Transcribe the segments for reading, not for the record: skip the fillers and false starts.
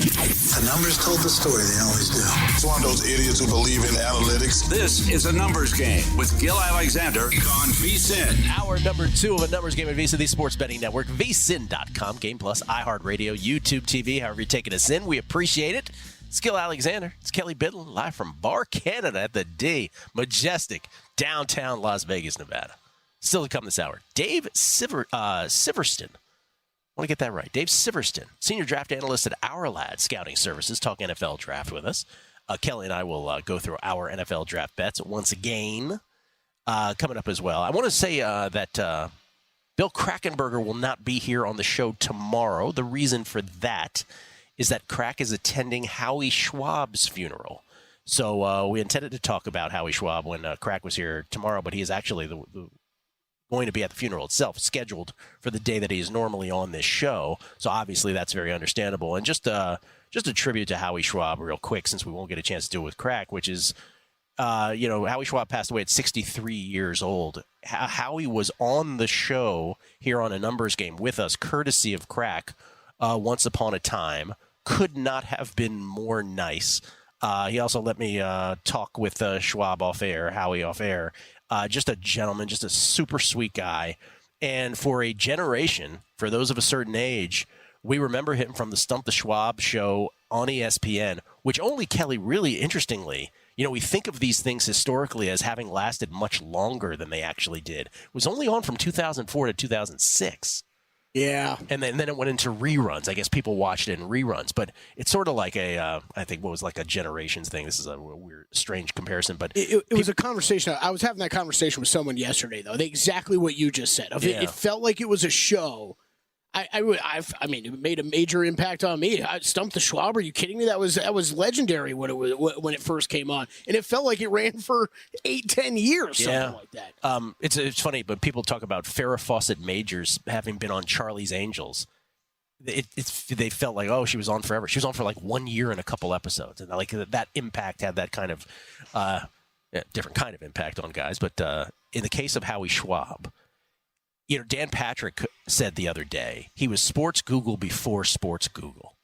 The numbers told the story. They always do. It's one of those idiots who believe in analytics. This is a numbers game with Gill Alexander on VSiN. Hour number 2 of a numbers game at VSiN, the Sports Betting Network, VSiN.com, Game Plus, iHeartRadio, YouTube TV, however you're taking us in. We appreciate it. It's Gill Alexander. It's Kelley Bydlon, live from Bar Canada at the D, majestic downtown Las Vegas, Nevada. Still to come this hour, Dave Syversten. I want to get that right. Dave Syversten, Senior Draft Analyst at OurLads Scouting Services, talk NFL Draft with us. Kelley and I will go through our NFL Draft bets once again coming up as well. I want to say that Bill Krakenberger will not be here on the show tomorrow. The reason for that is that Crack is attending Howie Schwab's funeral. So we intended to talk about Howie Schwab when Crack was here tomorrow, but he is actually going to be at the funeral itself, scheduled for the day that he is normally on this show. So obviously that's very understandable. And just a tribute to Howie Schwab real quick, since we won't get a chance to do it with Crack, which is, Howie Schwab passed away at 63 years old. Howie was on the show here on a numbers game with us, courtesy of Crack, once upon a time. Could not have been more nice. He also let me talk with Schwab off air, Howie off air. Just a gentleman, just a super sweet guy. And for a generation, for those of a certain age, we remember him from the Stump the Schwab show on ESPN, which only Kelley, really interestingly, we think of these things historically as having lasted much longer than they actually did. It was only on from 2004 to 2006. Yeah. And then it went into reruns. I guess people watched it in reruns. But it's sort of like I think what was like a Generations thing. This is a weird, strange comparison. But it was a conversation. I was having that conversation with someone yesterday, though. Exactly what you just said. It felt like it was a show. I mean, it made a major impact on me. Stump the Schwab. Are you kidding me? That was legendary when it first came on, and it felt like it ran for 8-10 years, something like that. It's funny, but people talk about Farrah Fawcett Majors having been on Charlie's Angels. They felt like, oh, she was on forever. She was on for like 1 year and a couple episodes, and like that impact had that kind of different kind of impact on guys. But in the case of Howie Schwab. Dan Patrick said the other day, he was Sports Google before Sports Google.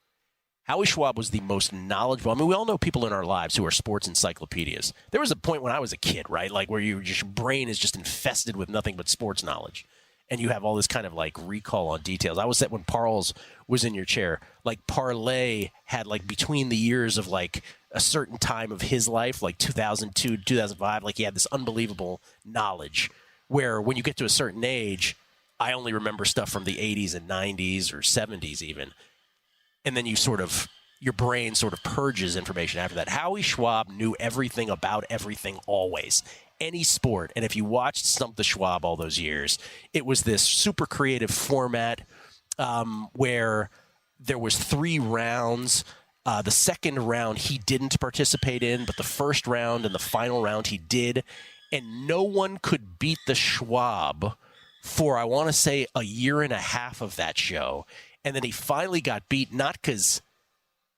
Howie Schwab was the most knowledgeable. I mean, we all know people in our lives who are sports encyclopedias. There was a point when I was a kid, right, like where your brain is just infested with nothing but sports knowledge. And you have all this kind of like recall on details. I was at when Parles was in your chair, like Parlay had like between the years of like a certain time of his life, like 2002, 2005, like he had this unbelievable knowledge. Where when you get to a certain age, I only remember stuff from the 80s and 90s or 70s even. And then your brain sort of purges information after that. Howie Schwab knew everything about everything always. Any sport. And if you watched Stump the Schwab all those years, it was this super creative format where there was 3 rounds. The second round he didn't participate in, but the first round and the final round he did. And no one could beat the Schwab for, I want to say, a year and a half of that show. And then he finally got beat, not because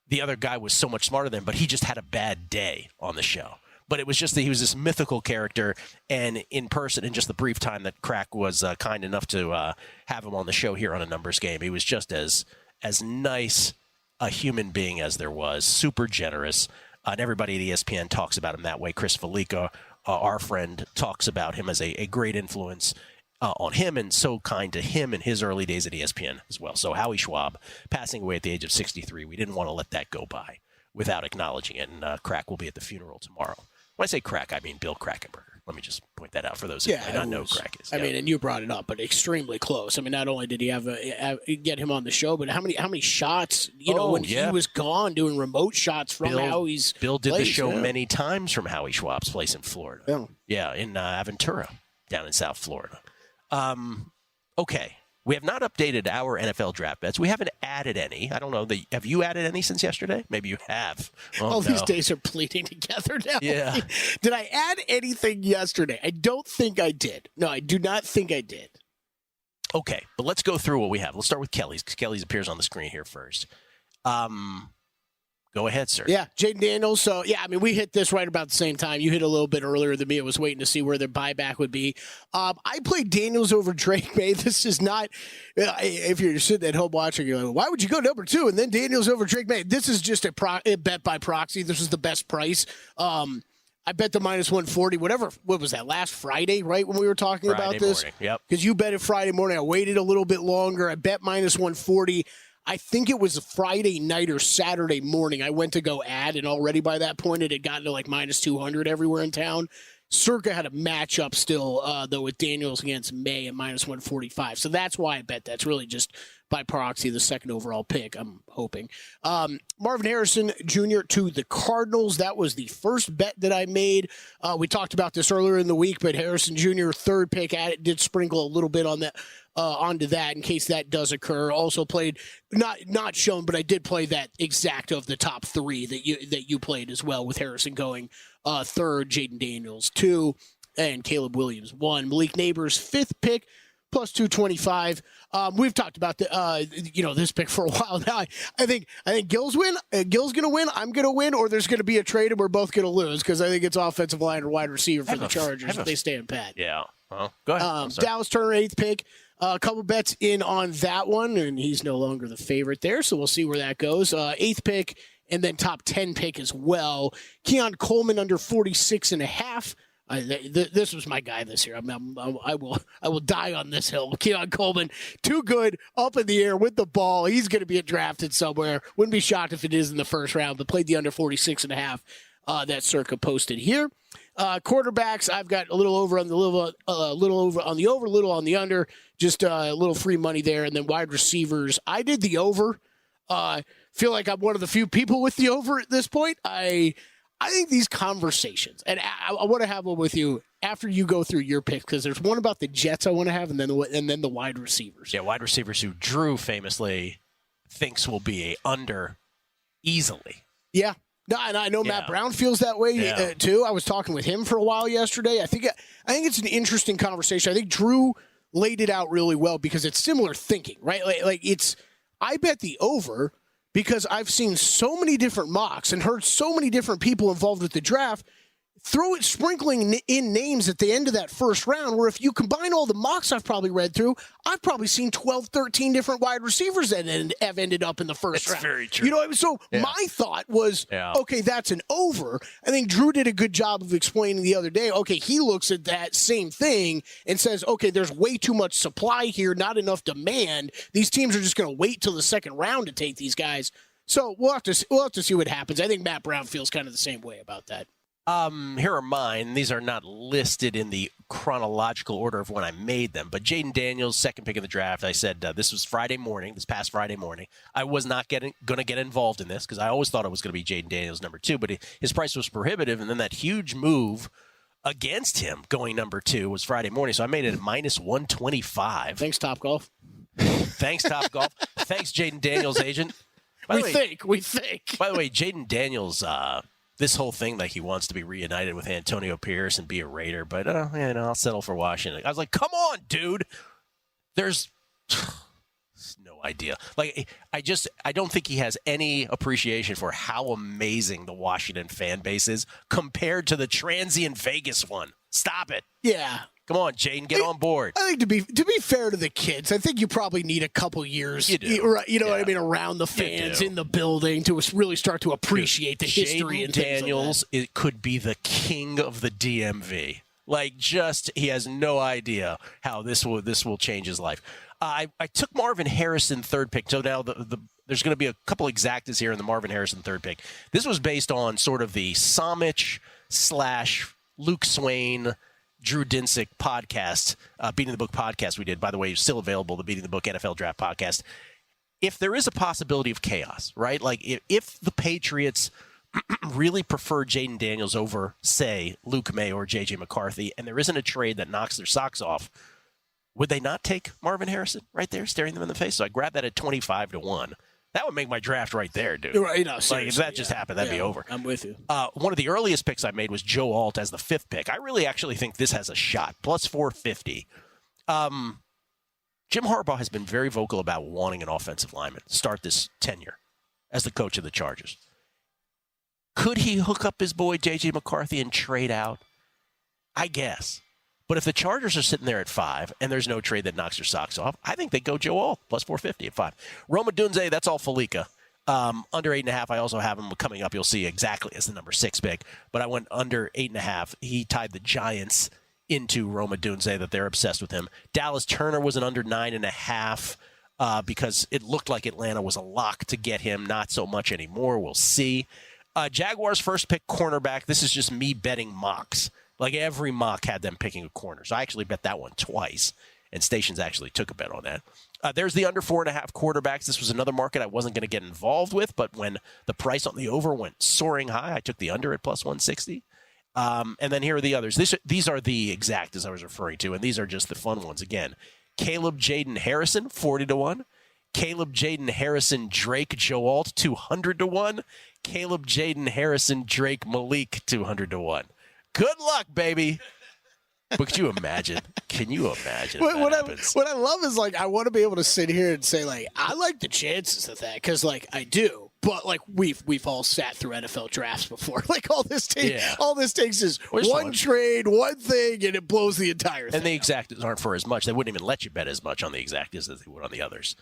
the other guy was so much smarter than him, but he just had a bad day on the show. But it was just that he was this mythical character, and in person, in just the brief time that Crack was kind enough to have him on the show here on a numbers game, he was just as nice a human being as there was, super generous. And everybody at ESPN talks about him that way. Chris Felica, our friend, talks about him as a great influence on him, and so kind to him in his early days at ESPN as well. So Howie Schwab passing away at the age of 63. We didn't want to let that go by without acknowledging it, and Crack will be at the funeral tomorrow. When I say Crack, I mean Bill Krakenberger. Let me just point that out for those who may not know who Crack is. I mean, and you brought it up, but extremely close. I mean, not only did he get him on the show, but how many shots, he was gone doing remote shots from Howie's Bill did place, the show many times from Howie Schwab's place in Florida. Yeah, in Aventura, down in South Florida. Okay. We have not updated our NFL draft bets. We haven't added any. I don't know. Have you added any since yesterday? Maybe you have. All these days are bleeding together now. Yeah. Did I add anything yesterday? I don't think I did. No, I do not think I did. Okay, but let's go through what we have. Let's start with Kelley's, because Kelley's appears on the screen here first. Go Go ahead, sir. Yeah, Jaden Daniels. So, yeah, I mean, we hit this right about the same time. You hit a little bit earlier than me. I was waiting to see where their buyback would be. I played Daniels over Drake May. This is not, if you're sitting at home watching, you're like, why would you go number 2 and then Daniels over Drake May? This is just a bet by proxy. This was the best price. I bet the minus 140, what was that, last Friday, right, when we were talking about this? Morning. Yep. Because you bet it Friday morning. I waited a little bit longer. I bet minus 140. I think it was a Friday night or Saturday morning. I went to go add, and already by that point it had gotten to like minus 200 everywhere in town. Circa had a matchup still, though, with Daniels against May at minus 145. So that's why I bet that's really just by proxy the second overall pick, I'm hoping. Marvin Harrison Jr. to the Cardinals. That was the first bet that I made. We talked about this earlier in the week, but Harrison Jr., third pick at it, did sprinkle a little bit on that. Onto that in case that does occur. Also played not shown, but I did play that exact of the top 3 that you played as well, with Harrison going third, Jaden Daniels 2, and Caleb Williams 1. Malik Neighbors 5th pick plus 225. We've talked about this pick for a while now. I think Gill's win. Gill's going to win. I'm going to win, or there's going to be a trade and we're both going to lose because I think it's offensive line or wide receiver for the Chargers if they stand pat. Yeah. Well, go ahead. Dallas Turner 8th pick. A couple bets in on that one, and he's no longer the favorite there, so we'll see where that goes. 8th pick, and then top 10 pick as well. Keon Coleman under 46.5. This was my guy this year. I will die on this hill. Keon Coleman, too good, up in the air with the ball. He's going to be drafted somewhere. Wouldn't be shocked if it is in the first round, but played the under 46.5 that Circa posted here. Quarterbacks, I've got a little over on the over, little on the under. Just a little free money there. And then wide receivers, I did the over. Feel like I'm one of the few people with the over at this point. I think these conversations, and I want to have one with you after you go through your picks, because there's one about the Jets I want to have, and then the wide receivers. Yeah, wide receivers who Drew famously thinks will be a under easily. Yeah. No, and I know Matt Brown feels that way too. I was talking with him for a while yesterday. I think it's an interesting conversation. I think Drew laid it out really well because it's similar thinking, right? Like I bet the over because I've seen so many different mocks and heard so many different people involved with the draft sprinkling in names at the end of that first round, where if you combine all the mocks I've probably read through, I've probably seen 12, 13 different wide receivers that have ended up in the first round. That's very true. You know, so my thought was, okay, that's an over. I think Drew did a good job of explaining the other day, okay, he looks at that same thing and says, okay, there's way too much supply here, not enough demand. These teams are just going to wait till the second round to take these guys. So we'll have to see what happens. I think Matt Brown feels kind of the same way about that. Here are mine. These are not listed in the chronological order of when I made them, but Jaden Daniels, second pick of the draft. I said this was this past Friday morning. I was not going to get involved in this because I always thought it was going to be Jaden Daniels number 2, but his price was prohibitive, and then that huge move against him going number 2 was Friday morning, so I made it at minus 125. Thanks, Topgolf. Thanks, Topgolf. Thanks, Jaden Daniels' agent. We think. By the way, Jaden Daniels, this whole thing that he wants to be reunited with Antonio Pierce and be a Raider, but I'll settle for Washington. I was like, come on, dude. There's no idea. Like, I don't think he has any appreciation for how amazing the Washington fan base is compared to the transient Vegas one. Stop it. Yeah. Come on, Jaden, get on board. I think to be fair to the kids, I think you probably need a couple years, what I mean, around the fans in the building to really start to appreciate the history and things Daniels, like that. It could be the king of the DMV. Like, he has no idea how this will change his life. I took Marvin Harrison third pick. So now there's going to be a couple exactas here in the Marvin Harrison third pick. This was based on sort of the Somich / Luke Swain, Drew Dinsick podcast, Beating the Book podcast we did. By the way, still available, the Beating the Book NFL Draft podcast. If there is a possibility of chaos, right? Like if the Patriots really prefer Jaden Daniels over, say, Luke May or J.J. McCarthy, and there isn't a trade that knocks their socks off, would they not take Marvin Harrison right there, staring them in the face? So I grabbed that at 25-1. That would make my draft right there, dude. Right, like, if that just happened, that'd be over. I'm with you. One of the earliest picks I made was Joe Alt as the 5th pick. I really actually think this has a shot. Plus 450. Jim Harbaugh has been very vocal about wanting an offensive lineman to start this tenure as the coach of the Chargers. Could he hook up his boy J.J. McCarthy and trade out? I guess. But if the Chargers are sitting there at 5 and there's no trade that knocks your socks off, I think they go Joe Alt plus 450 at 5. Roma Dunze, that's all Felica. Under 8.5, I also have him coming up. You'll see exactly as the number 6 pick. But I went under 8.5. He tied the Giants into Roma Dunze that they're obsessed with him. Dallas Turner was an under 9.5 because it looked like Atlanta was a lock to get him. Not so much anymore. We'll see. Jaguars first pick cornerback. This is just me betting mocks. Like every mock had them picking a corner. So I actually bet that one twice. And Stations actually took a bet on that. There's the under 4.5 quarterbacks. This was another market I wasn't going to get involved with, but when the price on the over went soaring high, I took the under at plus 160. And then here are the others. These are the exact as I was referring to, and these are just the fun ones. Again, Caleb Jaden Harrison, 40-1. Caleb Jaden Harrison, Drake Joe Alt, 200-1. Caleb Jaden Harrison, Drake Malik, 200-1. Good luck, baby. But could you imagine? Can you imagine? What I love is, like, I want to be able to sit here and say, like, I like the chances of that because, like, I do. But, like, we've all sat through NFL drafts before. Like, all this takes is one trade, one thing, and it blows the entire thing. And the exactas aren't for as much. They wouldn't even let you bet as much on the exactas as they would on the others.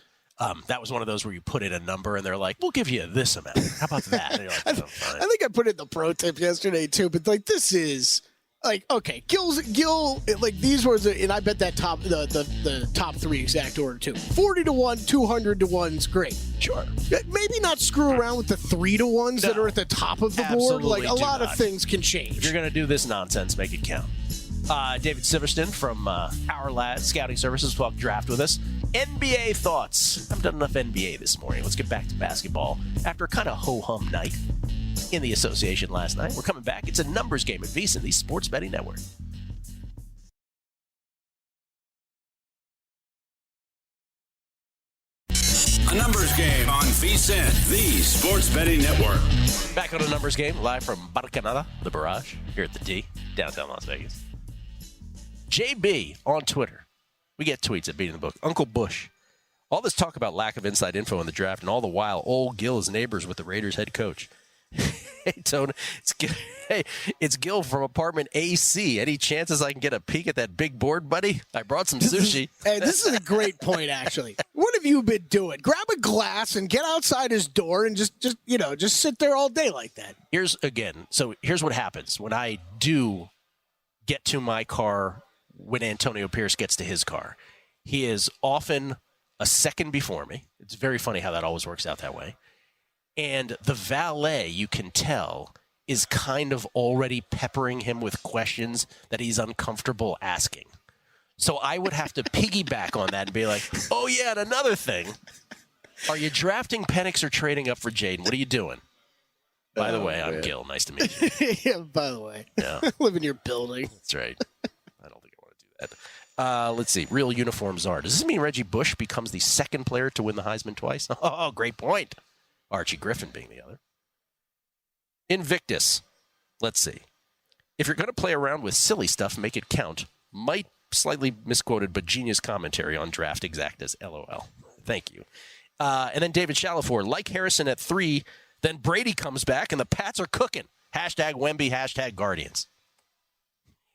That was one of those where you put in a number and they're like, we'll give you this amount. How about that? And you're like, oh, fine. I think I put it in the pro tip yesterday, too. But, like, this is... Like, okay, Gill, like these were and I bet that the top 3 exact order too. 40-1, 200-1's great. Sure. Maybe not screw around with the 3-1s that are at the top of the board. Like a lot of things can change. If you're going to do this nonsense, make it count. David Syversten from OurLads Scouting Services will talk draft with us. NBA thoughts. I've done enough NBA this morning. Let's get back to basketball after a kind of ho-hum night in the association last night. We're coming back. It's a numbers game at VSiN, the Sports Betting Network. A numbers game on VSiN, the Sports Betting Network. Back on a numbers game, live from Barcanada, the Barrage, here at the D, downtown Las Vegas. JB on Twitter. We get tweets at Beating the Book. Uncle Bush. All this talk about lack of inside info in the draft, and all the while, old Gill is neighbors with the Raiders head coach. Hey, Tony, it's Gill from apartment AC. Any chances I can get a peek at that big board, buddy? I brought some sushi. Hey, this is a great point, actually. What have you been doing? Grab a glass and get outside his door and just sit there all day like that. Here's what happens when I do get to my car when Antonio Pierce gets to his car. He is often a second before me. It's very funny how that always works out that way. And the valet, you can tell, is kind of already peppering him with questions that he's uncomfortable asking. So I would have to piggyback on that and be like, oh, yeah, and another thing. Are you drafting Penix or trading up for Jaden? What are you doing? By the way, I'm Gill. Nice to meet you. Yeah, by the way. Yeah. Live in your building. That's right. I don't think I want to do that. Let's see. Real uniform czar. Does this mean Reggie Bush becomes the second player to win the Heisman twice? Oh, great point. Archie Griffin being the other. Invictus. Let's see. If you're going to play around with silly stuff, make it count. Might slightly misquoted, but genius commentary on draft exactas. LOL. Thank you. And then David Shalafor. Like Harrison at 3, then Brady comes back and the Pats are cooking. Hashtag Wemby, hashtag Guardians.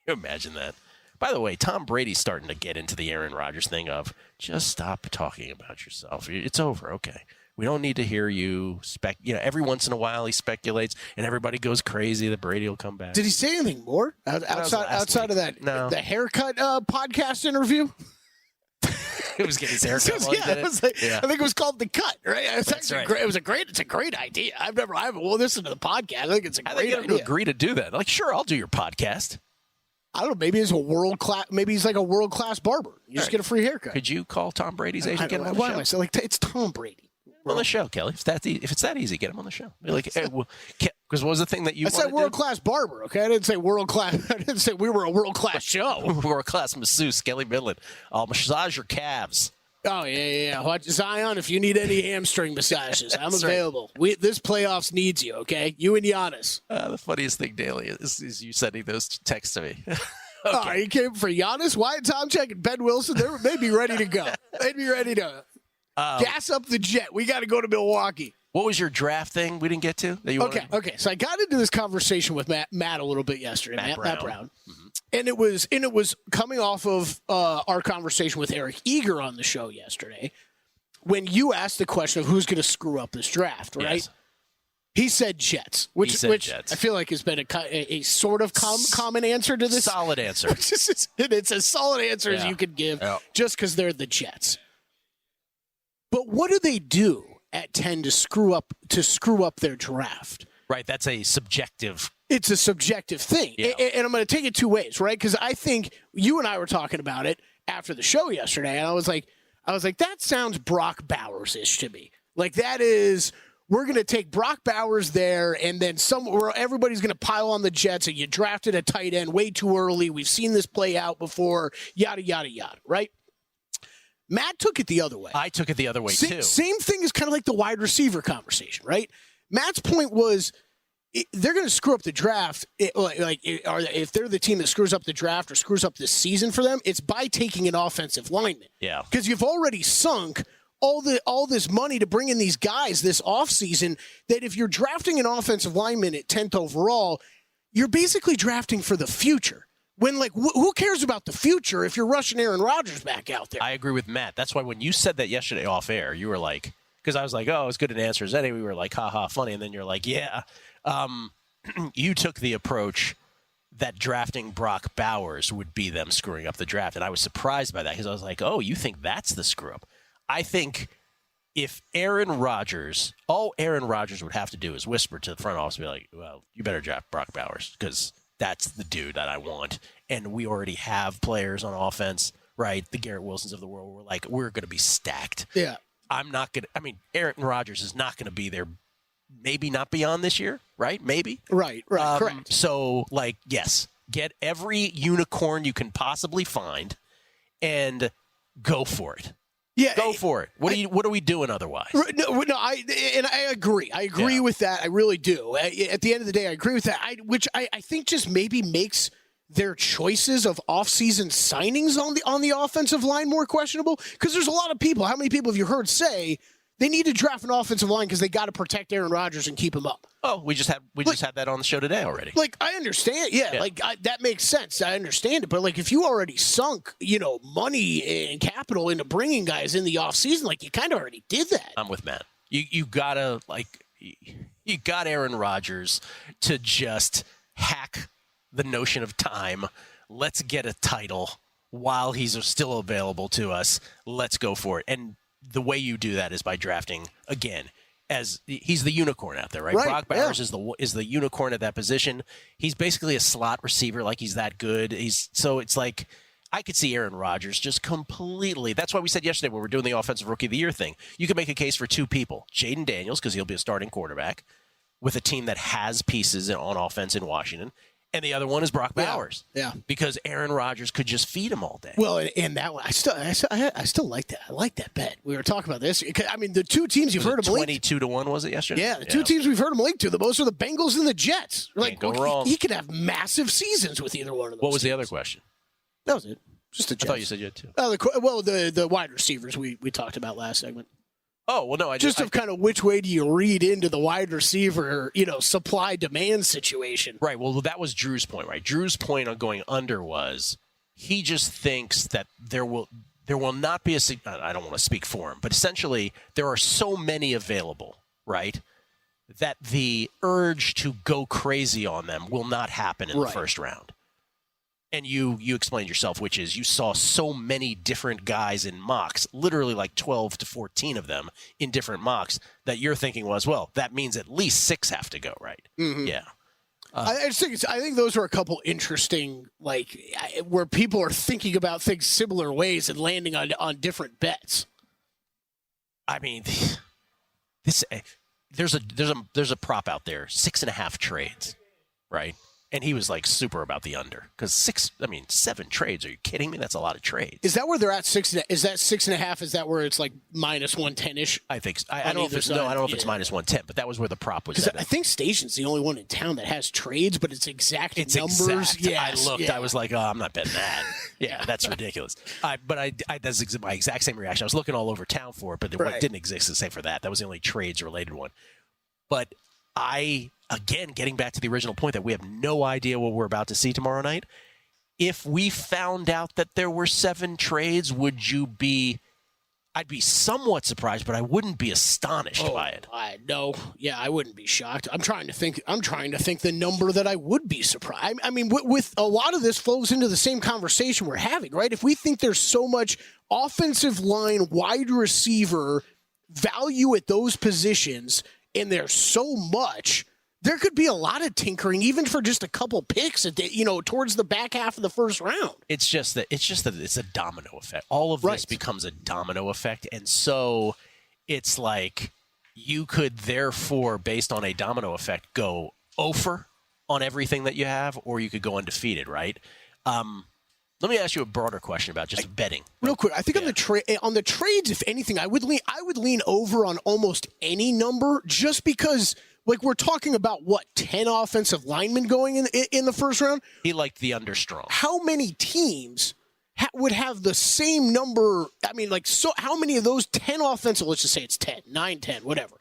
Can you imagine that? By the way, Tom Brady's starting to get into the Aaron Rodgers thing of just stop talking about yourself. It's over. Okay. We don't need to hear you every once in a while he speculates and everybody goes crazy that Brady will come back. Did he say anything more outside of that? No. The haircut podcast interview? It was getting his haircut. I think it was called The Cut, right? It's right. Great. It's a great idea. I haven't listened to the podcast. I think it's a great idea. To agree to do that. Like, sure, I'll do your podcast. I don't know. Maybe he's like a world class barber. You just get a free haircut. Could you call Tom Brady's agent? Get him on the why show? am I saying it's Tom Brady? On the show, Kelley. If it's that easy, get him on the show. Be like, because what was the thing that you? I said world class barber. Okay, I didn't say world class. I didn't say we were a world class show. World class masseuse, Kelley Bydlon. I'll massage your calves. Oh yeah. Watch Zion. If you need any hamstring massages, I'm available. Right. This playoffs needs you. Okay, you and Giannis. The funniest thing daily is you sending those texts to me. Okay. You came for Giannis, Wyatt Tomchek, and Ben Wilson. They may be ready to go. They'd be ready to. Gas up the jet. We got to go to Milwaukee. What was your draft thing we didn't get to? That you Okay. So I got into this conversation with Matt a little bit yesterday. Matt Brown. Mm-hmm. And it was coming off of our conversation with Eric Eager on the show yesterday when you asked the question of who's going to screw up this draft, right? Yes. He said Jets, which Jets. I feel like has been a sort of common answer to this. Solid answer. It's as solid answer as you could give just because they're the Jets. But what do they do at 10 to screw up their draft? Right, that's a subjective. It's a subjective thing. Yeah. And I'm going to take it two ways, right? Because I think you and I were talking about it after the show yesterday, and I was like, that sounds Brock Bowers-ish to me. Like that is, we're going to take Brock Bowers there, and then everybody's going to pile on the Jets, and you drafted a tight end way too early. We've seen this play out before, yada, yada, yada, right? Matt took it the other way. I took it the other way, too. Same thing is kind of like the wide receiver conversation, right? Matt's point was they're going to screw up the draft. If they're the team that screws up the draft or screws up this season for them, it's by taking an offensive lineman. Yeah. Because you've already sunk all this money to bring in these guys this offseason that if you're drafting an offensive lineman at 10th overall, you're basically drafting for the future. When, who cares about the future if you're rushing Aaron Rodgers back out there? I agree with Matt. That's why when you said that yesterday off air, you were like, because I was like, oh, as good an answer as any. We were like, ha, funny. And then you're like, yeah. You took the approach that drafting Brock Bowers would be them screwing up the draft. And I was surprised by that because I was like, oh, you think that's the screw up? I think if all Aaron Rodgers would have to do is whisper to the front office and be like, well, you better draft Brock Bowers because that's the dude that I want. And we already have players on offense, right? The Garrett Wilsons of the world. We're going to be stacked. Yeah. Aaron Rodgers is not going to be there, maybe not beyond this year, right? Maybe. Right, correct. So, yes, get every unicorn you can possibly find and go for it. Yeah, go for it. What are we doing otherwise? No, I agree. I agree with that. I really do. At the end of the day, I agree with that. Which I think just maybe makes their choices of off-season signings on the offensive line more questionable. Because there's a lot of people. How many people have you heard say they need to draft an offensive line because they got to protect Aaron Rodgers and keep him up? Oh, we just had that on the show today already. I understand. Yeah. That makes sense. I understand it. But if you already sunk, money and capital into bringing guys in the offseason, you kind of already did that. I'm with Matt. You gotta you got Aaron Rodgers to just hack the notion of time. Let's get a title while he's still available to us. Let's go for it. And the way you do that is by drafting again. As he's the unicorn out there, right? Brock Bowers is the unicorn at that position. He's basically a slot receiver, he's that good. So it's I could see Aaron Rodgers just completely. That's why we said yesterday when we were doing the Offensive Rookie of the Year thing, you can make a case for two people: Jaden Daniels, because he'll be a starting quarterback with a team that has pieces on offense in Washington. And the other one is Brock Bowers. Yeah. Because Aaron Rodgers could just feed him all day. Well, and that one, I still like that. I like that bet. We were talking about this. The two teams you've heard him linked. 22-1 was it yesterday? Yeah, the two teams we've heard him linked to, the most are the Bengals and the Jets. Can't go wrong. He could have massive seasons with either one of those. What was teams. the other question? That was it. Just the Jets. I thought you said you had two. The wide receivers we talked about last segment. Oh, well, no. I kind of which way do you read into the wide receiver, supply-demand situation? Right. Well, that was Drew's point, right? Drew's point on going under was he just thinks that there will not be I don't want to speak for him, but essentially there are so many available, right, that the urge to go crazy on them will not happen in the first round. And you explained yourself, which is you saw so many different guys in mocks, literally 12 to 14 of them in different mocks, that your thinking was, well, that means at least 6 have to go, right? Mm-hmm. Yeah. I think those are a couple interesting, where people are thinking about things similar ways and landing on different bets. I mean, there's a prop out there, 6.5 trades, right? And he was like super about the under because 7 trades. Are you kidding me? That's a lot of trades. Is that where they're at? Is that 6.5? Is that where it's like minus 110-ish? I think so. I don't know if it's it's minus 110, but that was where the prop was. I think Station's the only one in town that has trades, but it's exact numbers. Exact. Yes, I looked. I was like, oh, I'm not betting that. Yeah, that's ridiculous. That's my exact same reaction. I was looking all over town for it, but it didn't exist to say for that. That was the only trades related one. But again, getting back to the original point that we have no idea what we're about to see tomorrow night. If we found out that there were 7 trades, I'd be somewhat surprised, but I wouldn't be astonished by it. No. Yeah, I wouldn't be shocked. I'm trying to think the number that I would be surprised. I mean, with a lot of this flows into the same conversation we're having, right? If we think there's so much offensive line, wide receiver value at those positions, and there's so much, there could be a lot of tinkering, even for just a couple picks towards the back half of the first round. It's just that it's a domino effect. All of this becomes a domino effect, and so it's like you could therefore, based on a domino effect, go over on everything that you have, or you could go undefeated, right? Let me ask you a broader question about just betting. Real quick, I think on the trades, if anything, I would lean over on almost any number, just because. Like, we're talking about, 10 offensive linemen going in the first round? He liked the under strong. How many teams would have the same number? I mean, how many of those 10 offensive, let's just say it's 10, 9, 10, whatever.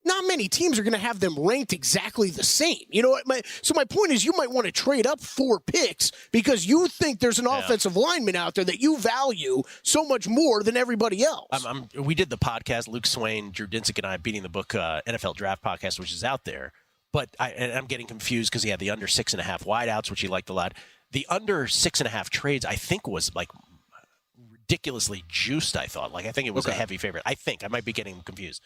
Not many teams are going to have them ranked exactly the same. You know what? So my point is, you might want to trade up 4 picks because you think there's an offensive lineman out there that you value so much more than everybody else. We did the podcast, Luke Swain, Drew Dinsick, and I, Beating the Book NFL Draft Podcast, which is out there. But I'm getting confused because he had the under 6.5 wideouts, which he liked a lot. The under 6.5 trades, I think, was like ridiculously juiced, I thought. I think it was a heavy favorite. I might be getting confused.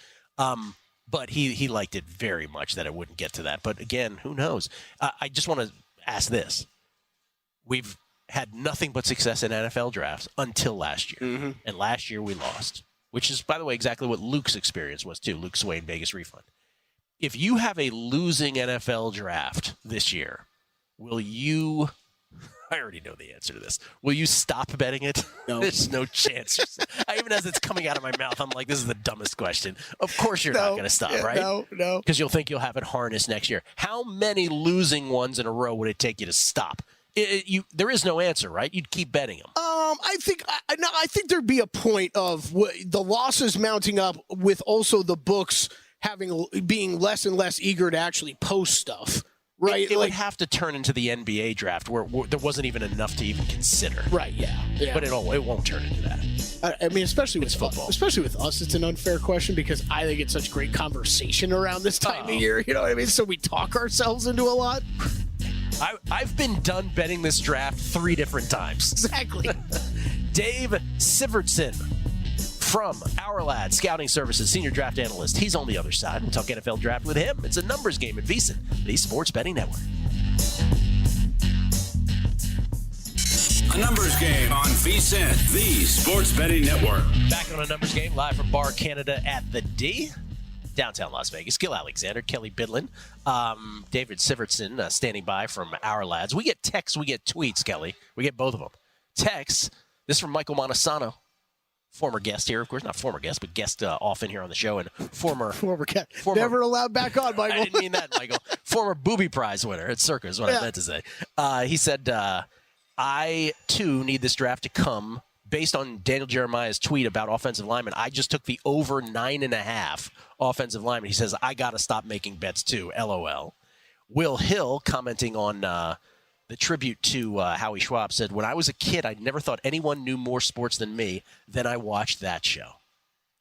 But he liked it very much that it wouldn't get to that. But again, who knows? I just want to ask this. We've had nothing but success in NFL drafts until last year. Mm-hmm. And last year we lost, which is, by the way, exactly what Luke's experience was too. Luke Swain, Vegas Refund. If you have a losing NFL draft this year, will you... I already know the answer to this. Will you stop betting it? No. There's no chance. Even as it's coming out of my mouth, I'm like, this is the dumbest question. Of course you're not going to stop, right? No. Because you'll think you'll have it harnessed next year. How many losing ones in a row would it take you to stop? There is no answer, right? You'd keep betting them. I think there'd be a point of the losses mounting up with also the books being less and less eager to actually post stuff. Right, it would have to turn into the NBA draft where there wasn't even enough to even consider. Right, yeah. But it won't turn into that. I mean, especially with football. Especially with us, it's an unfair question because I think it's such great conversation around this time of year. You know what I mean? So we talk ourselves into a lot. I've been done betting this draft 3 different times. Exactly. Dave Syversten from OurLads Scouting Services, Senior Draft Analyst. He's on the other side. We'll talk NFL Draft with him. It's a numbers game at VSiN, the Sports Betting Network. A numbers game on VSiN, the Sports Betting Network. Back on a numbers game, live from Bar Canada at the D, downtown Las Vegas. Gill Alexander, Kelley Bydlon, David Syversten standing by from OurLads. We get texts, we get tweets, Kelley. We get both of them. Texts, this is from Michael Montesano. Former guest here, of course, not former guest, but guest often here on the show, and former guest. Never allowed back on, Michael. I didn't mean that, Michael. Former Booby Prize winner at Circa is what I meant to say. He said, I, too, need this draft to come. Based on Daniel Jeremiah's tweet about offensive linemen, I just took the over 9.5 offensive linemen. He says, I got to stop making bets, too, LOL. Will Hill, commenting on the tribute to Howie Schwab, said, when I was a kid, I never thought anyone knew more sports than me. Then I watched that show.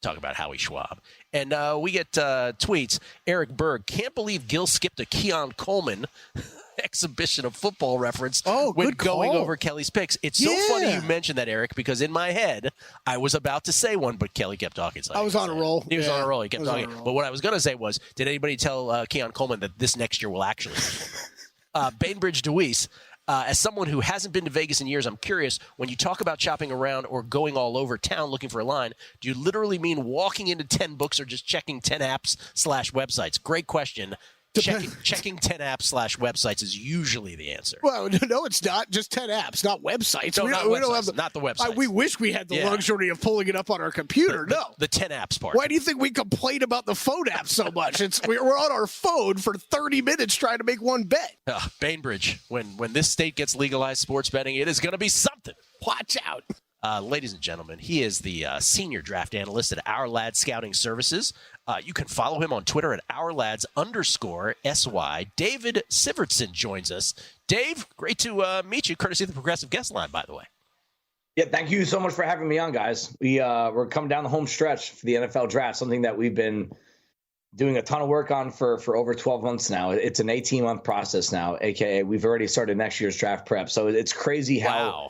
Talk about Howie Schwab. And we get tweets. Eric Berg, can't believe Gill skipped a Keon Coleman exhibition of football reference when going over Kelley's picks. It's so funny you mentioned that, Eric, because in my head, I was about to say one, but Kelley kept talking. So I was on a roll. He was on a roll. He kept talking. But what I was going to say was, did anybody tell Keon Coleman that this next year will actually Bainbridge DeWeese, as someone who hasn't been to Vegas in years, I'm curious, when you talk about shopping around or going all over town looking for a line, do you literally mean walking into 10 books or just checking 10 apps / websites? Great question. Checking 10 apps / websites is usually the answer. Well, no, it's not. Just 10 apps, not websites. No, we not don't have not the websites. We wish we had the luxury of pulling it up on our computer. The 10 apps part. Why do you think we complain about the phone app so much? We're on our phone for 30 minutes trying to make one bet. Bainbridge, when this state gets legalized sports betting, it is going to be something. Watch out. Ladies and gentlemen, he is the senior draft analyst at OurLads Scouting Services. You can follow him on Twitter at OurLads_SY. David Syversten joins us. Dave, great to meet you, courtesy of the Progressive Guest Line, by the way. Yeah, thank you so much for having me on, guys. We're coming down the home stretch for the NFL draft, something that we've been doing a ton of work on for over 12 months now. It's an 18-month process now, a.k.a. we've already started next year's draft prep. So it's crazy how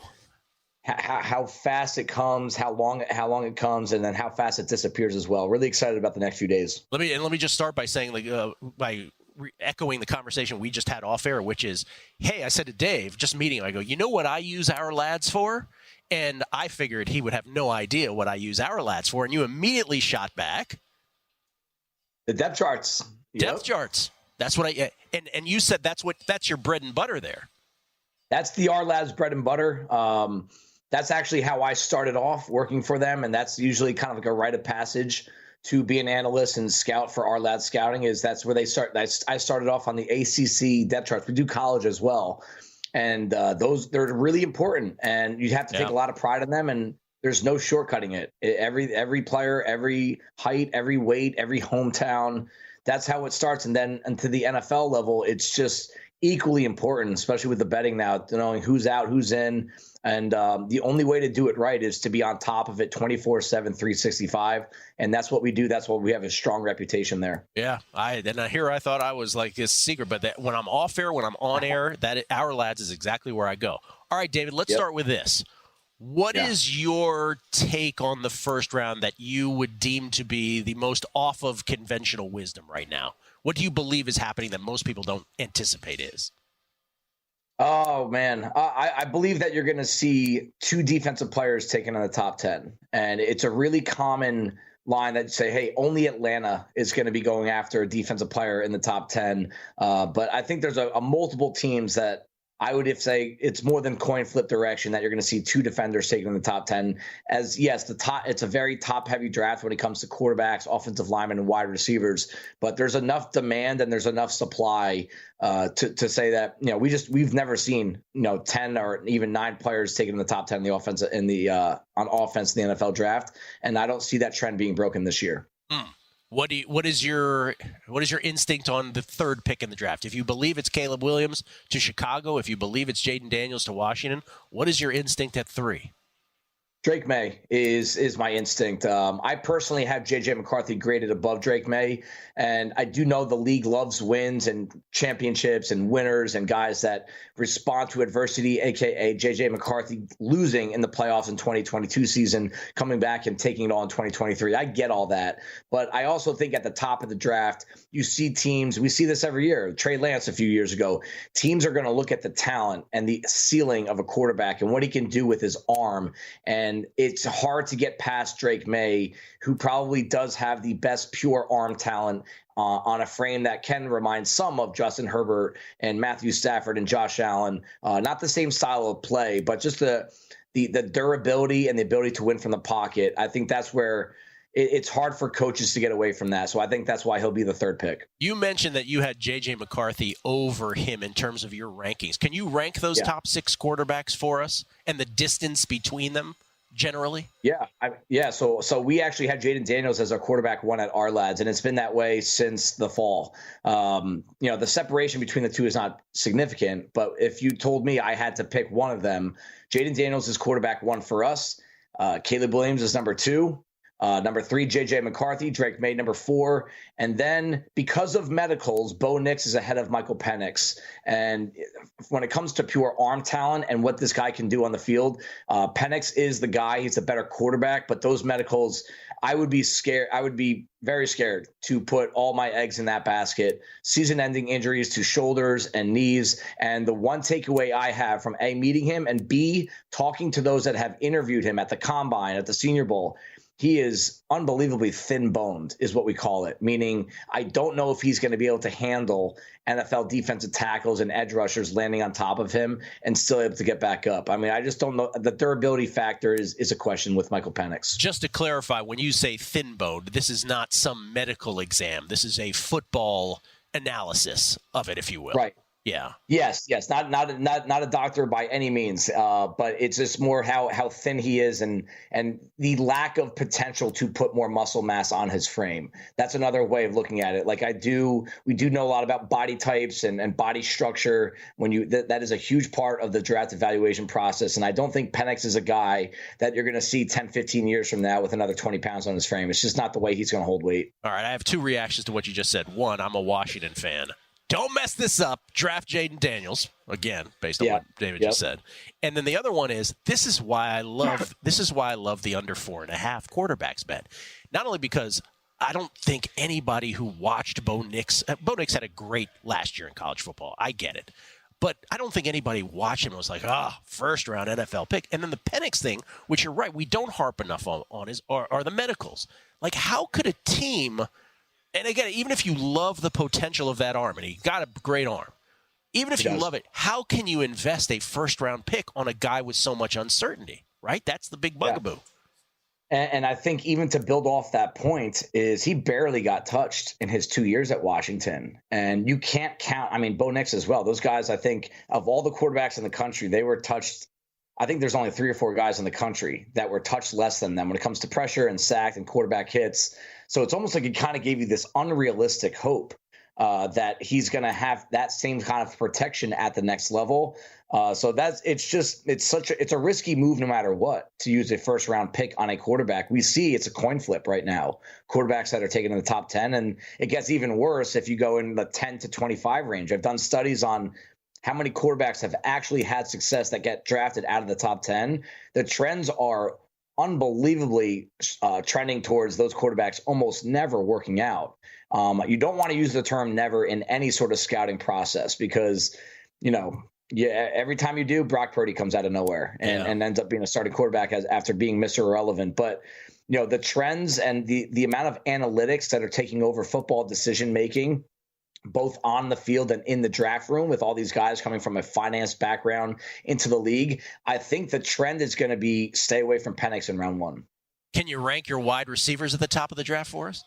fast it comes, how long it comes, and then how fast it disappears as well. Really excited about the next few days. Let me just start by saying, echoing the conversation we just had off air, which is, hey, I said to Dave, just meeting him, I go, you know what I use OurLads for? And I figured he would have no idea what I use OurLads for, and you immediately shot back. The depth charts. Depth charts. That's what and you said that's your bread and butter there. That's the OurLads bread and butter. That's actually how I started off working for them, and that's usually kind of like a rite of passage to be an analyst and scout for OurLads Scouting. That's where they start. I started off on the ACC depth charts. We do college as well, and they're really important, and you have to take a lot of pride in them. And there's no shortcutting it. Every player, every height, every weight, every hometown. That's how it starts, and then to the NFL level, it's just equally important, especially with the betting now, knowing who's out, who's in. And the only way to do it right is to be on top of it 24/7, 365. And that's what we do. That's what we have a strong reputation there. Yeah. I thought I was like this secret, but that when I'm off air, when I'm on air, that OurLads is exactly where I go. All right, David, let's start with this. What is your take on the first round that you would deem to be the most off of conventional wisdom right now? What do you believe is happening that most people don't anticipate is? Oh, man. I believe that you're going to see 2 defensive players taken in the top 10. And it's a really common line that say, hey, only Atlanta is going to be going after a defensive player in the top 10. But I think there's a multiple teams that I would say it's more than coin flip direction that you're going to see 2 defenders taken in the top 10. As yes, it's a very top heavy draft when it comes to quarterbacks, offensive linemen, and wide receivers. But there's enough demand and there's enough supply to say that we've never seen 10 or even 9 players taken in the top 10 in the offense on offense in the NFL draft, and I don't see that trend being broken this year. What is your instinct on the third pick in the draft? If you believe it's Caleb Williams to Chicago, if you believe it's Jaden Daniels to Washington, what is your instinct at 3? Drake May is my instinct. I personally have J.J. McCarthy graded above Drake May, and I do know the league loves wins and championships and winners and guys that respond to adversity, a.k.a. J.J. McCarthy losing in the playoffs in 2022 season, coming back and taking it all in 2023. I get all that, but I also think at the top of the draft, you see teams, we see this every year, Trey Lance a few years ago, teams are going to look at the talent and the ceiling of a quarterback and what he can do with his arm, and it's hard to get past Drake May, who probably does have the best pure arm talent on a frame that can remind some of Justin Herbert and Matthew Stafford and Josh Allen. Not the same style of play, but just the durability and the ability to win from the pocket. I think that's where it's hard for coaches to get away from that. So I think that's why he'll be the third pick. You mentioned that you had J.J. McCarthy over him in terms of your rankings. Can you rank those top 6 quarterbacks for us and the distance between them generally? So we actually had Jaden Daniels as our quarterback 1 at OurLads, and it's been that way since the fall. The separation between the two is not significant, but if you told me I had to pick one of them, Jaden Daniels is quarterback 1 for us. Caleb Williams is number 2. Number 3, J.J. McCarthy, Drake May, number 4. And then because of medicals, Bo Nix is ahead of Michael Penix. And when it comes to pure arm talent and what this guy can do on the field, Penix is the guy. He's a better quarterback. But those medicals, I would be scared. I would be very scared to put all my eggs in that basket. Season-ending injuries to shoulders and knees. And the one takeaway I have from A, meeting him, and B, talking to those that have interviewed him at the Combine, at the Senior Bowl, he is unbelievably thin-boned, is what we call it, meaning I don't know if he's going to be able to handle NFL defensive tackles and edge rushers landing on top of him and still able to get back up. I mean, I just don't know. The durability factor is a question with Michael Penix. Just to clarify, when you say thin-boned, this is not some medical exam. This is a football analysis of it, if you will. Right. Yeah. Yes. Not a doctor by any means, but it's just more how thin he is and the lack of potential to put more muscle mass on his frame. That's another way of looking at it. Like we do know a lot about body types and body structure. When that is a huge part of the draft evaluation process. And I don't think Penix is a guy that you're going to see 10, 15 years from now with another 20 pounds on his frame. It's just not the way he's going to hold weight. All right. I have two reactions to what you just said. One, I'm a Washington fan. Don't mess this up. Draft Jaden Daniels again, based on what David just said. And then the other one is this is why I love the under 4.5 quarterbacks bet. Not only because I don't think anybody who watched Bo Nix had a great last year in college football. I get it. But I don't think anybody watched him and was like, first round NFL pick. And then the Penix thing, which you're right, we don't harp enough on are the medicals. Like, how could a team, and again, even if you love the potential of that arm, and he got a great arm, even if you love it, how can you invest a first-round pick on a guy with so much uncertainty, right? That's the big bugaboo. And I think even to build off that point is he barely got touched in his 2 years at Washington. And you can't count, I mean, Bo Nix as well. Those guys, I think, of all the quarterbacks in the country, they were touched. I think there's only 3 or 4 guys in the country that were touched less than them when it comes to pressure and sacked and quarterback hits. So it's almost like it kind of gave you this unrealistic hope that he's going to have that same kind of protection at the next level. So it's a risky move no matter what to use a first round pick on a quarterback. We see it's a coin flip right now. Quarterbacks that are taken in the top 10, and it gets even worse if you go in the 10 to 25 range. I've done studies on how many quarterbacks have actually had success that get drafted out of the top 10. The trends are unbelievably trending towards those quarterbacks almost never working out. You don't want to use the term never in any sort of scouting process because, every time you do, Brock Purdy comes out of nowhere and ends up being a starting quarterback after being Mr. Irrelevant. But, the trends and the amount of analytics that are taking over football decision-making, both on the field and in the draft room with all these guys coming from a finance background into the league, I think the trend is going to be stay away from Penix in round 1. Can you rank your wide receivers at the top of the draft for us?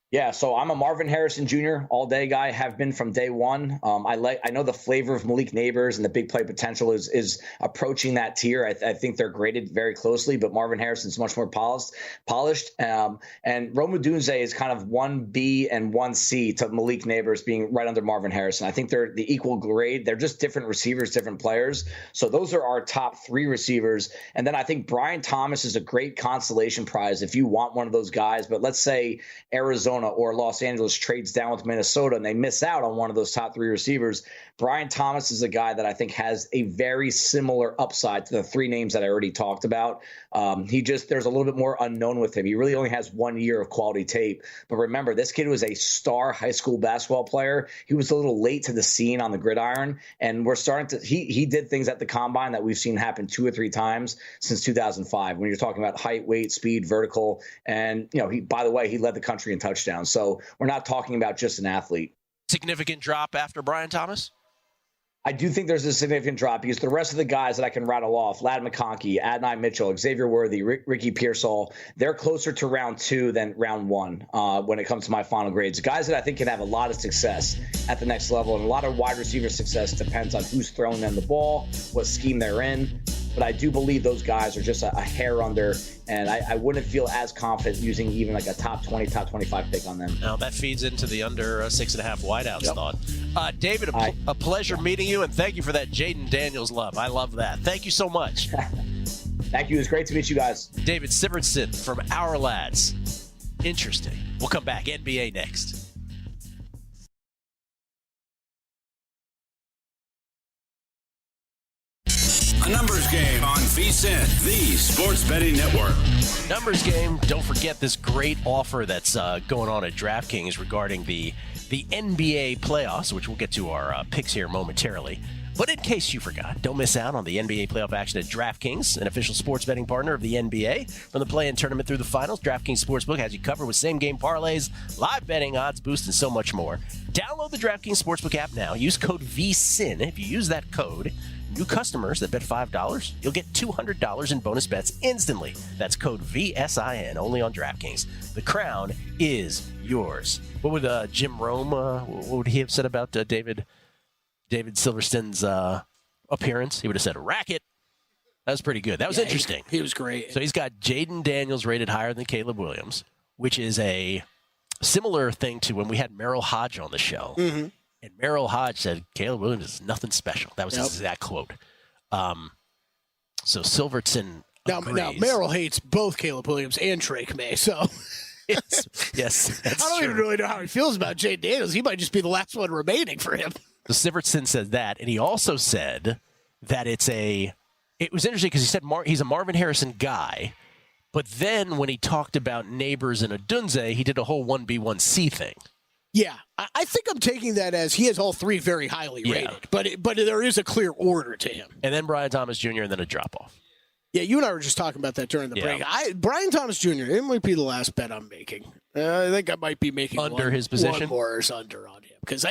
Yeah, so I'm a Marvin Harrison Jr. all-day guy, have been from day one. I know the flavor of Malik Neighbors and the big play potential is approaching that tier. I think they're graded very closely, but Marvin Harrison's much more polished. And Rome Odunze is kind of 1B and 1C to Malik Neighbors being right under Marvin Harrison. I think they're the equal grade. They're just different receivers, different players. So those are our top 3 receivers. And then I think Brian Thomas is a great consolation prize if you want one of those guys. But let's say Arizona or Los Angeles trades down with Minnesota and they miss out on one of those top 3 receivers. Brian Thomas is a guy that I think has a very similar upside to the 3 names that I already talked about. There's a little bit more unknown with him. He really only has 1 year of quality tape. But remember, this kid was a star high school basketball player. He was a little late to the scene on the gridiron, and we're starting to. He did things at the combine that we've seen happen 2 or 3 times since 2005. When you're talking about height, weight, speed, vertical, and by the way, he led the country in touchdowns. So we're not talking about just an athlete. Significant drop after Brian Thomas? I do think there's a significant drop because the rest of the guys that I can rattle off, Ladd McConkey, Adonai Mitchell, Xavier Worthy, Ricky Pearsall, they're closer to round 2 than round 1 when it comes to my final grades. Guys that I think can have a lot of success at the next level, and a lot of wide receiver success depends on who's throwing them the ball, what scheme they're in. But I do believe those guys are just a hair under, and I wouldn't feel as confident using even like a top 20, top 25 pick on them. Now, that feeds into the under 6.5 wideouts thought. David, a pleasure meeting you, and thank you for that Jaden Daniels love. I love that. Thank you so much. Thank you. It was great to meet you guys. David Syversten from OurLads. Interesting. We'll come back. NBA next. A numbers game on VSiN, the Sports Betting Network. Numbers game. Don't forget this great offer that's going on at DraftKings regarding the NBA playoffs, which we'll get to our picks here momentarily. But in case you forgot, don't miss out on the NBA playoff action at DraftKings, an official sports betting partner of the NBA. From the play-in tournament through the finals, DraftKings Sportsbook has you covered with same-game parlays, live betting, odds boost, and so much more. Download the DraftKings Sportsbook app now. Use code VSIN. If you use that code, new customers that bet $5, you'll get $200 in bonus bets instantly. That's code VSIN, only on DraftKings. The crown is yours. What would Jim Rome, what would he have said about David Syversten's appearance? He would have said, racket. That was pretty good. That was interesting. He was great. So he's got Jaden Daniels rated higher than Caleb Williams, which is a similar thing to when we had Merrill Hodge on the show. Mm-hmm. And Merrill Hodge said, Caleb Williams is nothing special. That was his exact quote. So Syversten agrees. Now, Merrill hates both Caleb Williams and Drake May, so... yes, that's I don't even really know how he feels about Jaden Daniels. He might just be the last one remaining for him. So Syversten said that, and he also said that it was interesting because he said he's a Marvin Harrison guy, but then when he talked about Neighbors and Odunze, he did a whole 1B1C thing. Yeah, I think I'm taking that as he has all three very highly rated, but there is a clear order to him. And then Brian Thomas Jr., and then a drop-off. Yeah, you and I were just talking about that during the break. Brian Thomas Jr., it might be the last bet I'm making. I think I might be making under his position. One more is under on him. Because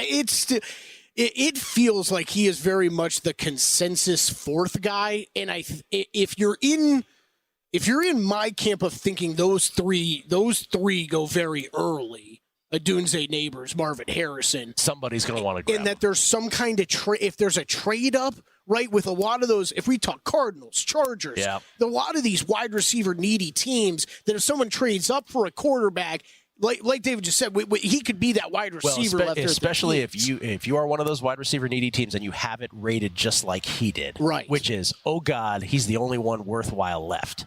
it feels like he is very much the consensus fourth guy. And if you're in my camp of thinking those three go very early, Odunze, Neighbors, Marvin Harrison. Somebody's going to want to grab and that there's some kind of if there's a trade up, right, with a lot of those, if we talk Cardinals, Chargers, a lot of these wide receiver needy teams, that if someone trades up for a quarterback, like David just said, he could be that wide receiver left there. Especially if you are one of those wide receiver needy teams and you have it rated just like he did, right? Which is, oh God, he's the only one worthwhile left.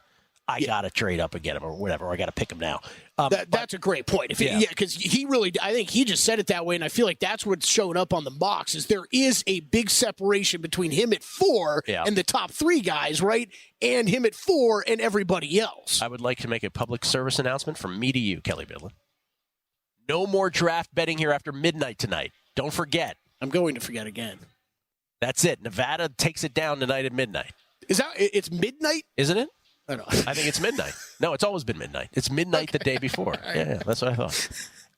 I got to trade up and get him or whatever. Or I got to pick him now. That's a great point. Because I think he just said it that way, and I feel like that's what's showing up on the box is there is a big separation between him at 4 and the top 3 guys, right, and him at 4 and everybody else. I would like to make a public service announcement from me to you, Kelley Bydlon. No more draft betting here after midnight tonight. Don't forget. I'm going to forget again. That's it. Nevada takes it down tonight at midnight. It's midnight? Isn't it? I think it's midnight. No, it's always been midnight. It's midnight the day before. Yeah, that's what I thought.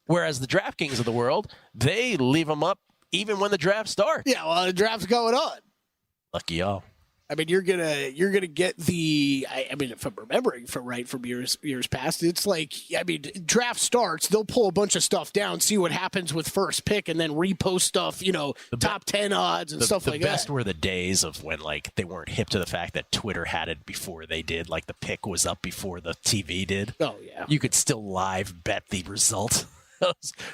Whereas the DraftKings of the world, they leave them up even when the draft starts. Yeah, well, the draft's going on. Lucky y'all. I mean, you're gonna get the. I mean, if I'm remembering from years past, it's like, I mean, draft starts, they'll pull a bunch of stuff down, see what happens with first pick, and then repost stuff, top 10 odds and stuff like that. The best were the days of when they weren't hip to the fact that Twitter had it before they did. Like the pick was up before the TV did. Oh yeah, you could still live bet the result.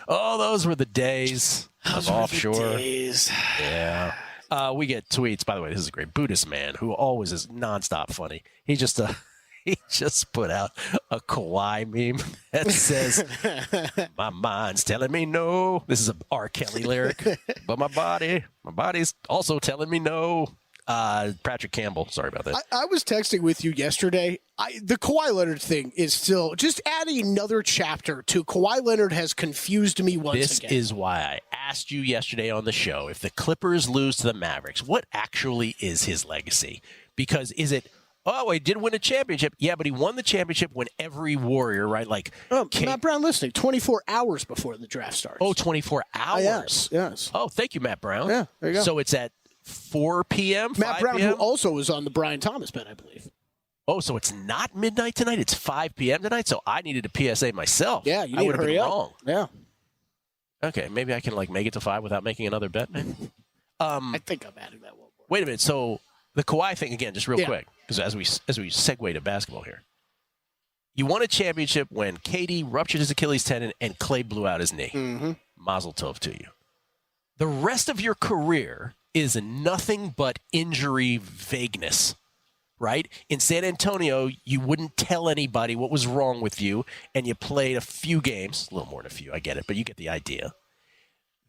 Those were the days of offshore. Yeah. We get tweets. By the way, this is a great Buddhist man who always is nonstop funny. He just put out a Kawhi meme that says, "My mind's telling me no." This is a R. Kelley lyric, but my body's also telling me no. Patrick Campbell. Sorry about that. I was texting with you yesterday. The Kawhi Leonard thing is still just adding another chapter to Kawhi Leonard has confused me once again. This is why I asked you yesterday on the show, if the Clippers lose to the Mavericks, what actually is his legacy? Because is it, he did win a championship. Yeah, but he won the championship when every Warrior, right? Matt Brown listening, 24 hours before the draft starts. Oh, 24 hours? Yes. Oh, thank you, Matt Brown. Yeah, there you go. So it's at 4 p.m., Matt Brown, PM? who also was on the Brian Thomas bet, I believe. Oh, so it's not midnight tonight? It's 5 p.m. tonight? So I needed a PSA myself. Yeah, you need to hurry up. Wrong. Yeah. Okay, maybe I can make it to 5 without making another bet. I think I'm adding that one more. Wait a minute. So the Kawhi thing again, just real quick, because as we segue to basketball here, you won a championship when KD ruptured his Achilles tendon and Clay blew out his knee. Mm-hmm. Mazel tov to you. The rest of your career is nothing but injury vagueness, right? In San Antonio, you wouldn't tell anybody what was wrong with you, and you played a few games, a little more than a few, I get it, but you get the idea.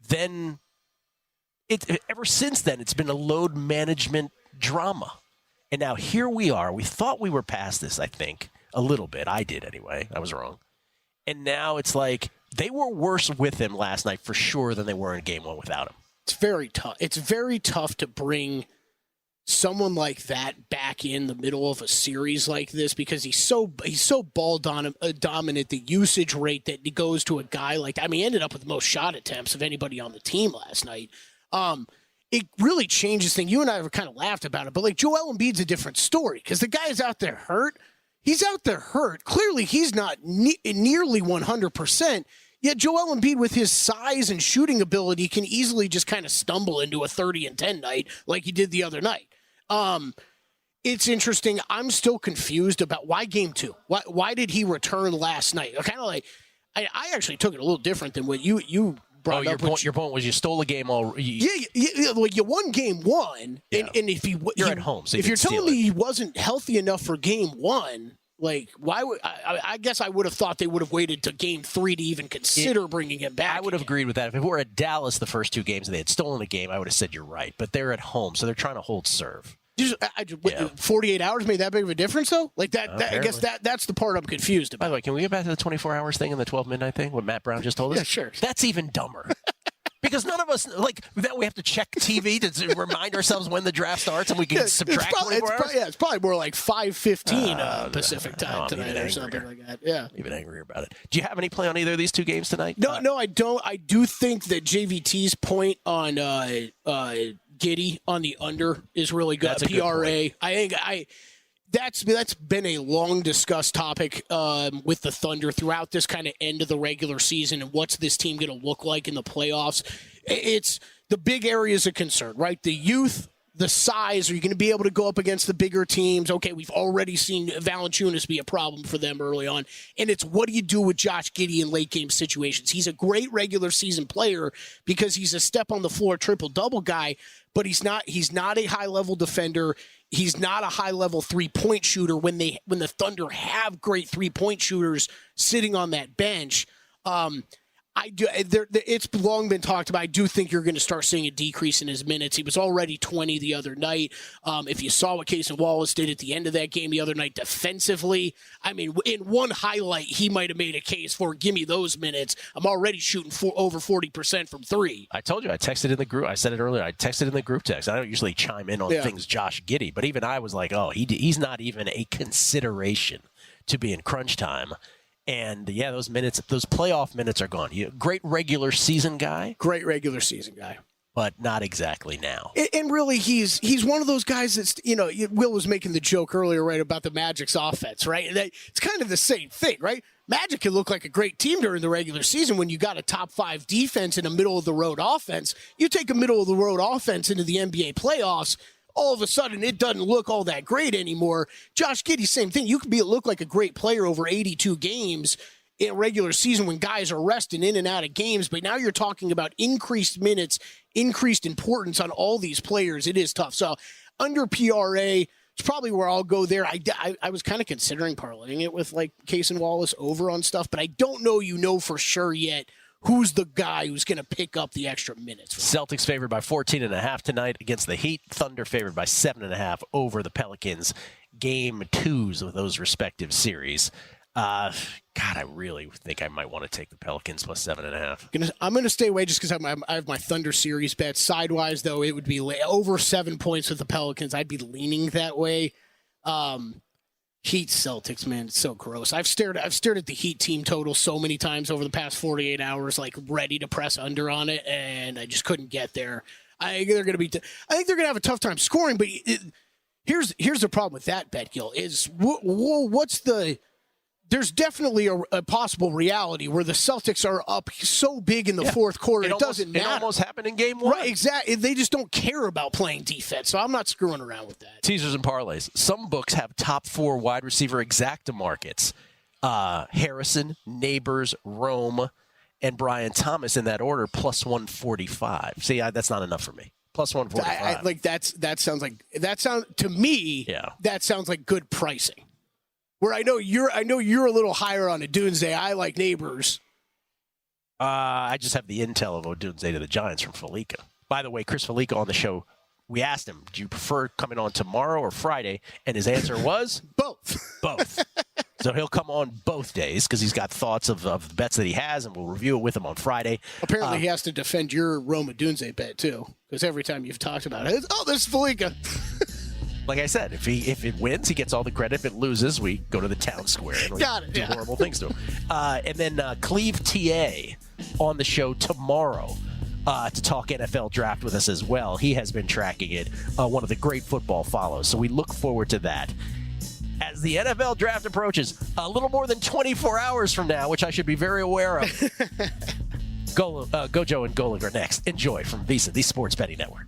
Then, ever since then, it's been a load management drama. And now here we are. We thought we were past this, I think, a little bit. I did anyway. I was wrong. And now it's like they were worse with him last night for sure than they were in game 1 without him. very tough. It's very tough to bring someone like that back in the middle of a series like this because he's so ball dominant. The usage rate that goes to a guy like that. I mean, he ended up with the most shot attempts of anybody on the team last night. It really changes things. You and I have kind of laughed about it, but like Joel Embiid's a different story because the guy is out there hurt. He's out there hurt. Clearly, he's not nearly 100%. Yet Joel Embiid, with his size and shooting ability, can easily just kind of stumble into a 30-10 night like he did the other night. It's interesting. I'm still confused about why Game 2. Why did he return last night? Kind of like I actually took it a little different than what you brought up. Your point was you stole a game all. Yeah. Well, you won Game 1, and if you're at home, so if you're telling me he wasn't healthy enough for Game 1. Like, why would I guess I would have thought they would have waited to Game 3 to even consider bringing him back. I would have agreed with that. If it were at Dallas the first 2 games and they had stolen a game, I would have said you're right. But they're at home, so they're trying to hold serve. 48 hours made that big of a difference, though? Like that I guess that's the part I'm confused about. By the way, can we get back to the 24 hours thing and the 12 midnight thing, what Matt Brown just told us? Yeah, sure. That's even dumber. Because none of us, like, that we have to check TV to remind ourselves when the draft starts and we can subtract 24 hours? It's probably more like 5:15 Pacific time tonight or something like that. Yeah. Even angrier about it. Do you have any play on either of these 2 games tonight? No, I don't. I do think that JVT's point on Giddey on the under is really good. That's a PRA. good point. I think that's been a long discussed topic with the Thunder throughout this kind of end of the regular season and what's this team going to look like in the playoffs. It's the big areas of concern, right? The youth, the size. Are you going to be able to go up against the bigger teams? Okay, we've already seen Valanciunas be a problem for them early on. And it's what do you do with Josh Giddey in late game situations? He's a great regular season player because he's a step on the floor triple-double guy, but he's not a high-level defender. He's not a high-level three-point shooter when the Thunder have great three-point shooters sitting on that bench. It's long been talked about. I do think you're going to start seeing a decrease in his minutes. He was already 20 the other night. If you saw what Casey Wallace did at the end of that game the other night defensively, I mean, in one highlight, he might have made a case for, give me those minutes. I'm already shooting over 40% from 3. I told you, I texted in the group. I said it earlier. I texted in the group text. I don't usually chime in on things Josh Giddey, but even I was like, oh, he's not even a consideration to be in crunch time. And, yeah, those playoff minutes are gone. Great regular season guy. Great regular season guy. But not exactly now. And really, he's one of those guys that's, Will was making the joke earlier, right, about the Magic's offense, right? And it's kind of the same thing, right? Magic can look like a great team during the regular season when you got a top 5 defense and a middle-of-the-road offense. You take a middle-of-the-road offense into the NBA playoffs, all of a sudden it doesn't look all that great anymore. Josh Giddey, same thing. You could look like a great player over 82 games in a regular season when guys are resting in and out of games, but now you're talking about increased minutes, increased importance on all these players. It is tough. So under PRA, it's probably where I'll go there. I was kind of considering parlaying it with like Case and Wallace over on stuff, but I don't know for sure yet who's the guy who's going to pick up the extra minutes. Celtics favored by 14.5 tonight against the Heat. Thunder favored by 7.5 over the Pelicans. Game 2s of those respective series. God, I really think I might want to take the Pelicans plus 7.5. I'm going to stay away just because I have my Thunder series bet. Sidewise, though, it would be over 7 points with the Pelicans. I'd be leaning that way. Heat Celtics, man, it's so gross. I've stared at the Heat team total so many times over the past 48 hours, like ready to press under on it, and I just couldn't get there. I think they're going to have a tough time scoring, but here's the problem with that bet, Gill, is there's definitely a possible reality where the Celtics are up so big in the fourth quarter, it doesn't matter. It almost happened in Game 1. Right, exactly. They just don't care about playing defense, so I'm not screwing around with that. Teasers and parlays. Some books have top 4 wide receiver exacta markets. Harrison, Neighbors, Rome, and Brian Thomas in that order, plus 145. See, that's not enough for me. Plus 145. That sounds to me. Yeah. That sounds like good pricing. Where I know you're a little higher on Odunze. I like Neighbors. I just have the intel of Odunze to the Giants from Felica. By the way, Chris Felica on the show, we asked him, do you prefer coming on tomorrow or Friday? And his answer was? Both. So he'll come on both days because he's got thoughts of the bets that he has, and we'll review it with him on Friday. Apparently, he has to defend your Roma Dunze bet, too, because every time you've talked about it, there's Felica. Like I said, if it wins, he gets all the credit. If it loses, we go to the town square and we do horrible things to him. And then Cleve TA on the show tomorrow to talk NFL draft with us as well. He has been tracking it, one of the great football follows. So we look forward to that. As the NFL draft approaches, a little more than 24 hours from now, which I should be very aware of. Gojo and Golinger next. Enjoy from VSiN, the Sports Betting Network.